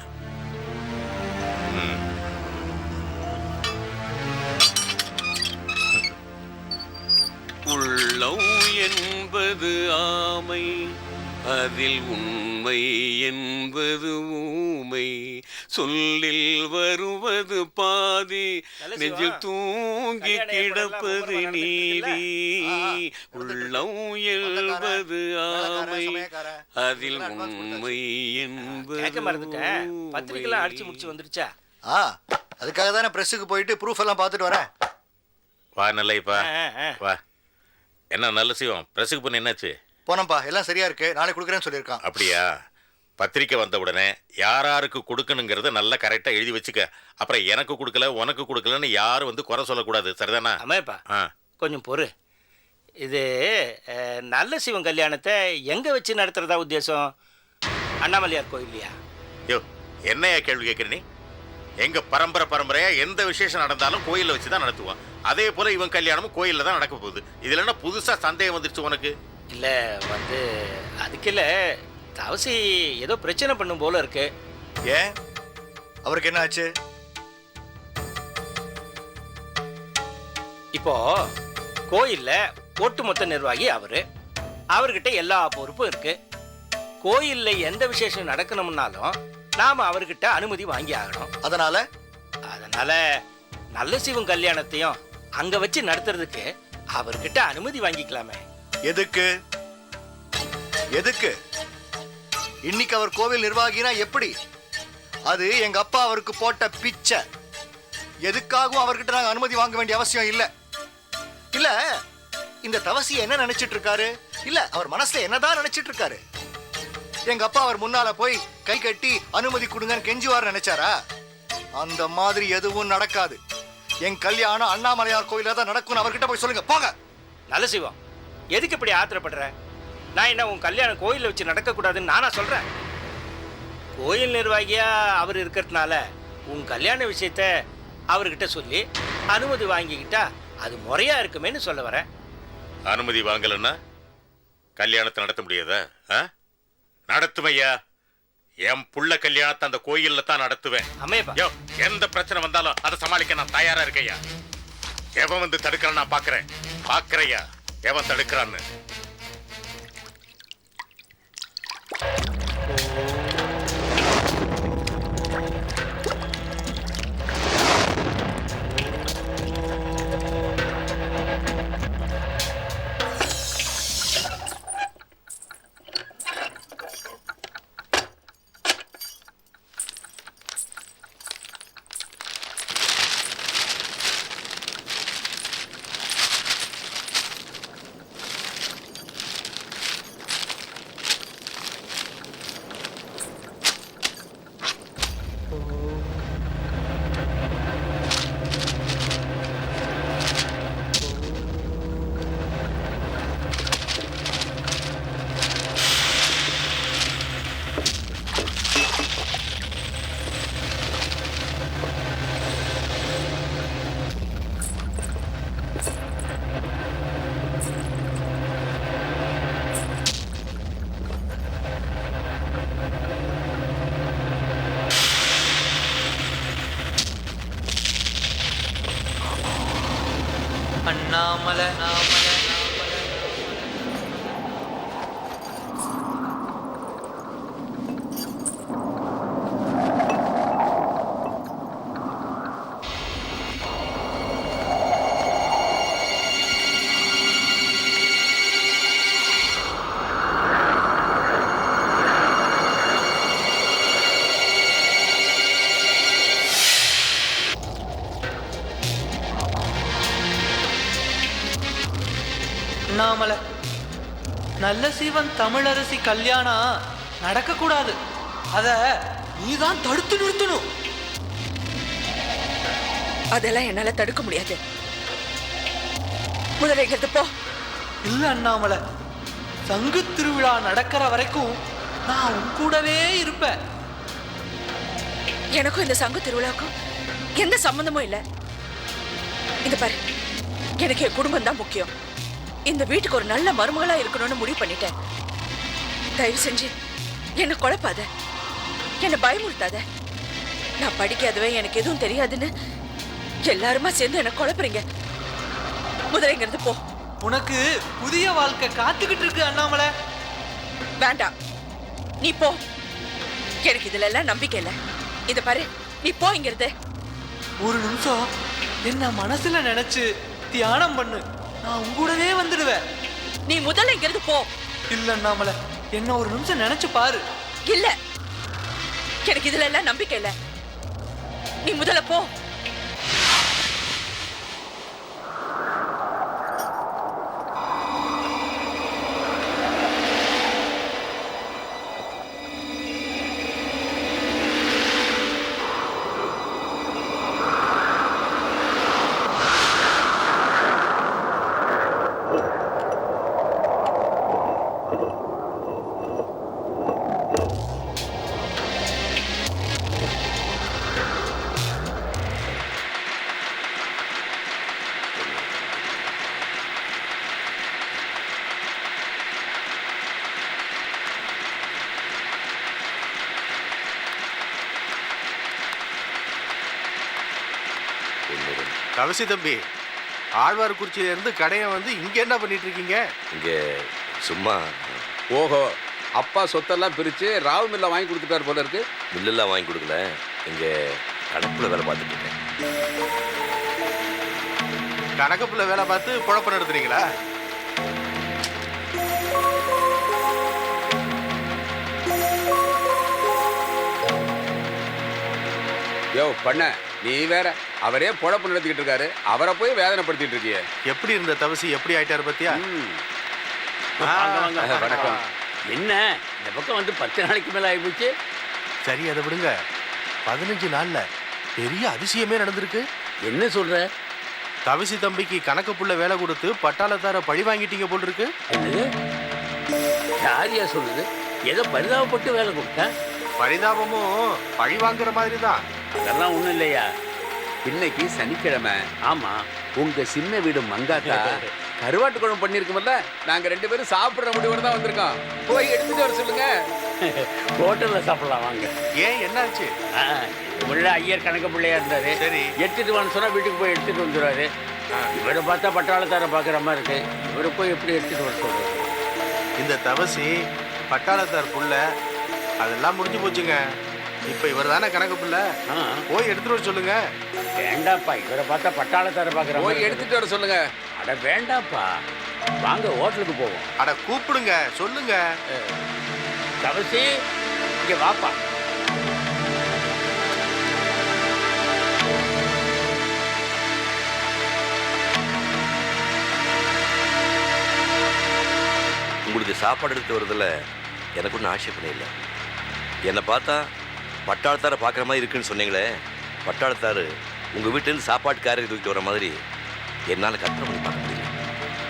உள்ளம் என்பது ஆமை, அதில் உண்மை என்பது ஊமை, சொல்லில் வருவது பாதி, நெஞ்சில் தூங்கி கிடப்பது நீதி. உள்ளம் என்பது ஆமை, அதில் உண்மை என்பது பத்திரிக்கைலாம் அடிச்சு முடிச்சு வந்துருச்சா? அதுக்காக தானே பிரஸுக்கு போயிட்டு ப்ரூஃப் எல்லாம் பார்த்துட்டு வரேன். வா நல்லைப்பா வா. என்ன நல்ல சிவம், பிரஸுக்கு போன என்னாச்சு? போனப்பா, எல்லாம் சரியா இருக்கு, நாளைக்கு கொடுக்குறேன்னு சொல்லியிருக்கான். அப்படியா? பத்திரிக்கை வந்த உடனே யாராருக்கு கொடுக்கணுங்கிறத நல்லா கரெக்டாக எழுதி வச்சுக்க. அப்புறம் எனக்கு கொடுக்கல உனக்கு கொடுக்கலன்னு யாரும் வந்து குறை சொல்லக்கூடாது. சரிதானா? ஆமாப்பா. கொஞ்சம் பொறு. இது நல்ல சிவன் கல்யாணத்தை எங்கே வச்சு நடத்துறதா உத்தேசம்? அண்ணாமலையார் கோயில்லையா? யோ, என்னையா கேள்வி கேட்குற நீ? எங்க பரம்பரையா எந்த விசேஷம் நடந்தாலும் கோயிலில் வச்சு தான் நடத்துவோம். அதே போல இவன் கல்யாணமும் கோயிலில் தான் நடக்க போகுது. இதுல என்ன புதுசா சந்தேகம் வந்துருச்சு உனக்கு? இல்லை வந்து அதுக்கு இல்லை, தவசி ஏதோ பிரச்சனை பண்ணும் போல இருக்கு. ஏன், அவருக்கு என்ன ஆச்சு? இப்போ கோயில்ல ஒட்டுமொத்த நிர்வாகி அவர்கிட்ட எல்லா பொறுப்பும் இருக்கு. கோயில்ல எந்த விசேஷம் நடக்கணும்னாலும் நாம அவர்கிட்ட அனுமதி வாங்கி ஆகணும். அதனால நல்ல சிவன் கல்யாணத்தையும் அங்க வச்சு நடத்துறதுக்கு அவர்கிட்ட அனுமதி வாங்கிக்கலாமே. எதுக்கு எதுக்கு? இன்னைக்கு அவர் கோவில் நிர்வாகினா எப்படி? அது எங்க அப்பா அவருக்கு போட்ட பிச்சை. எதுக்காகவும் அவர்கிட்ட நாங்க அனுமதி வாங்க வேண்டிய அவசியம் இல்ல. இல்ல, இந்த தவசி என்ன நினைச்சிட்டு இருக்காரு? இல்ல, அவர் மனசுல என்னதான் நினைச்சிட்டு இருக்காரு? எங்க அப்பா அவர் முன்னால போய் கை கட்டி அனுமதி கொடுங்கன்னு கெஞ்சுவார் நினைச்சாரா? அந்த மாதிரி எதுவும் நடக்காது. என் கல்யாணம் அண்ணாமலையார் கோயில தான் நடக்கும். அவர்கிட்ட போய் சொல்லுங்க, போங்க. நல்ல சிவம், எதுக்கு இப்படி ஆத்திரப்படுற? நான் என்ன உன் கல்யாணம் கோயிலில் வச்சு நடக்கக்கூடாதுன்னு நானா சொல்றேன்? கோயில் நிர்வாகியா அவர் இருக்கிறதுனால உன் கல்யாண விஷயத்த அவர்கிட்ட சொல்லி அனுமதி வாங்கிக்கிட்டா அது முறையா இருக்குமேன்னு சொல்ல வரேன். அனுமதி வாங்கலன்னா கல்யாணத்தை நடத்த முடியாதா? நடத்துவையா. என் புள்ள கல்யாணத்தை அந்த கோயில்ல தான் நடத்துவேன். எந்த பிரச்சனை வந்தாலும் அதை சமாளிக்க நான் தயாரா இருக்கையா. எவன் வந்து தடுக்கிறான் நான் பாக்குறையா எவன் தடுக்கிறான்னு. நல்ல சீவன் தமிழரசி கல்யாணம் நடக்க கூடாது. அத நீதான் தடுத்து நிறுத்தணும். அதெல்லாம் என்னால தடுக்க முடியாது. முதல்ல போ. இல்ல அண்ணாமலை, சங்கு திருவிழா நடக்கிற வரைக்கும் நான் உன் கூடவே இருப்பேன். எனக்கும் இந்த சங்கு திருவிழாக்கும் எந்த சம்பந்தமும் இல்லை. இந்த பாரு, எனக்கு என் குடும்பம் தான் முக்கியம். இந்த வீட்டுக்கு ஒரு நல்ல மருமகளா இருக்கணும்னு முடிவு பண்ணிட்டேன். தயவு செஞ்சு என்னை குழப்பாத, என்னை பயமுறுத்தாத. நான் படிக்காதவே, எனக்கு எதுவும் தெரியாதுன்னு எல்லாருமா சேர்ந்து என்னை குழப்புறீங்க. முதல்ல போ. உனக்கு புதிய வாழ்க்கை காத்துக்கிட்டு இருக்கு அண்ணாமலை. வேண்டாம், நீ போ. எனக்கு இதுல எல்லாம் நம்பிக்கை இல்லை. இத பாரு, நீ போ இங்கிருந்து. ஒரு நிமிஷம் என்ன மனசுல நினைச்சு தியானம் பண்ணு, நான் உங்கூடவே வந்துடுவேன். நீ முதல்ல இங்கிருந்து போ. இல்ல அண்ணாமலை, என்ன ஒரு நிமிஷம் நினைச்சு பாரு. இல்ல, எனக்கு இதுல எல்லாம் நம்பிக்கை இல்லை. நீ முதல்ல போ. தவசி தம்பி, ஆழ்வார்குறிச்சியில இருந்து கடையை வந்து இங்க என்ன பண்ணிட்டு இருக்கீங்க? இங்க சும்மா. ஓஹோ, அப்பா சொத்தெல்லாம் பிரிச்சு ராவு மில்ல வாங்கி கொடுத்துட்டாரு போல இருக்கு. மில்லெல்லாம் வாங்கி கொடுக்கல, இங்க கணக்குல வேலை பார்த்துட்டு இருக்கேன். கணக்குல வேலை பார்த்து குழப்பம் நடத்துறீங்களா? யோ பண்ண, நீ வேற. அவரே பொழப்பு நடத்திக்கிட்டு இருக்காரு, அவரை போய் வேதனைப்படுத்திட்டு இருக்கிய. எப்படி இருந்த தவசி எப்படி ஆயிட்டாரு பத்தியா? வணக்கம். என்ன இந்த பக்கம் வந்து 10 நாளைக்கு மேல ஆயிப்போச்சு. சரி, அதை விடுங்க. 15 நாள்ல பெரிய அதிசயமே நடந்திருக்கு. என்ன சொல்ற? தவசி தம்பிக்கு கணக்கு புள்ள வேலை கொடுத்து பட்டாளத்தார பழி வாங்கிட்டீங்க போல் இருக்கு. என்னது? யாரியா சொல்லுது? ஏதோ பரிதாபப்பட்டு வேலை கொடுத்தேன். பரிதாபமும் பழி வாங்குற மாதிரி தான். அதெல்லாம் ஒண்ணும் இல்லையா. இன்னைக்கு சனிக்கிழமை. ஆமா, உங்க சின்ன வீடு மங்காத்தா கருவாட்டு குழம்பு பண்ணிருக்கோம்ல, நாங்க 2 பேரும் சாப்பிடுற முடிவோட தான் வந்திருக்கோம். போய் எடுத்துட்டு வர சொல்லுங்க. ஹோட்டல்ல சாப்பிடலாம் வாங்க. ஏன், என்னாச்சு? உள்ள ஐயர் கணக்கு பிள்ளையா இருந்தாரு. சரி, எடுத்துட்டு வான்னு சொன்னா வீட்டுக்கு போய் எடுத்துட்டு வந்துடுவாரு. இவரை பார்த்தா பட்டாளத்தார பாக்குற மாதிரி இருக்கு. இவரை போய் எப்படி எடுத்துட்டு வர சொல்றது? இந்த தவசி பட்டாளத்தார் புள்ள அதெல்லாம் முடிஞ்சு போச்சுங்க. இப்ப இவர் தானே கணக்கு புள்ள, போய் எடுத்துட்டு வர சொல்லுங்க. வேண்டாப்பா, இவரை பார்த்தா பட்டாளத்தார பாக்குற போய் எடுத்துட்டு வர சொல்லுங்க. அட வேண்டாப்பா, வாங்க ஹோட்டலுக்கு போவோம். அட கூப்பிடுங்க, சொல்லுங்க. தவசி, இங்க வாப்பா. உங்களுக்கு சாப்பாடு எடுத்து வரதில்ல எனக்கு ஒன்றும் ஆட்சேபனை இல்லை. என்னை பார்த்தா பட்டாளத்தாரை பார்க்குற மாதிரி இருக்குன்னு சொன்னீங்களே, பட்டாளத்தார் உங்கள் வீட்டிலேருந்து சாப்பாட்டு காரை தூக்கிட்டு வர மாதிரி என்னால் கற்பனை பண்ணி பார்க்க முடியல.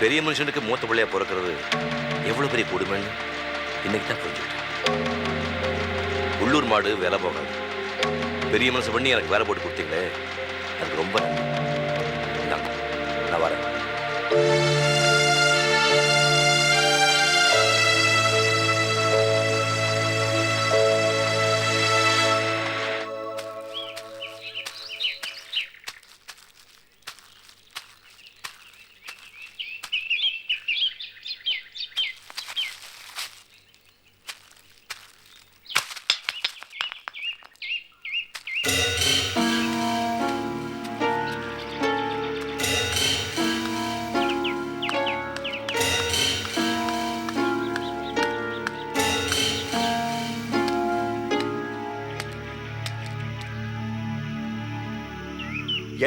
பெரிய மனுஷனுக்கு மூத்த பிள்ளையாக பிறக்கிறது எவ்வளோ பெரிய கொடுமைன்னு இன்னைக்கு தான் புரிஞ்சுக்கிட்டேன். உள்ளூர் மாடு வேலை போகாது. பெரிய மனசு பண்ணி எனக்கு வேலை போட்டு கொடுத்தீங்களே, அதுக்கு ரொம்ப நன்றி. நான் வரேன்.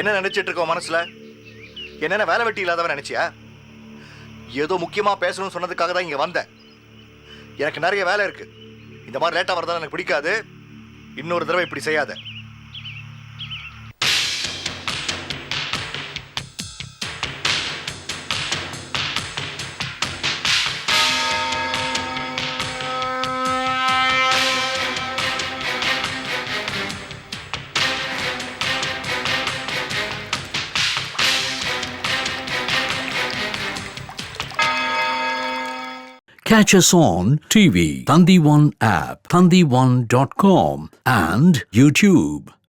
என்ன நினைச்சிட்டு இருக்கோம் மனசுல? என்னென்ன வேலை வெட்டி இல்லாதவன் நினைச்சியா? ஏதோ முக்கியமா பேசணும்னு சொன்னதுக்காக தான் இங்க வந்தேன். எனக்கு நிறைய வேலை இருக்கு. இந்த மாதிரி லேட்டா வரதா எனக்கு பிடிக்காது. இன்னொரு தடவை இப்படி செய்யாத. Catch us on TV, Thandivan app, thandivan.com and YouTube.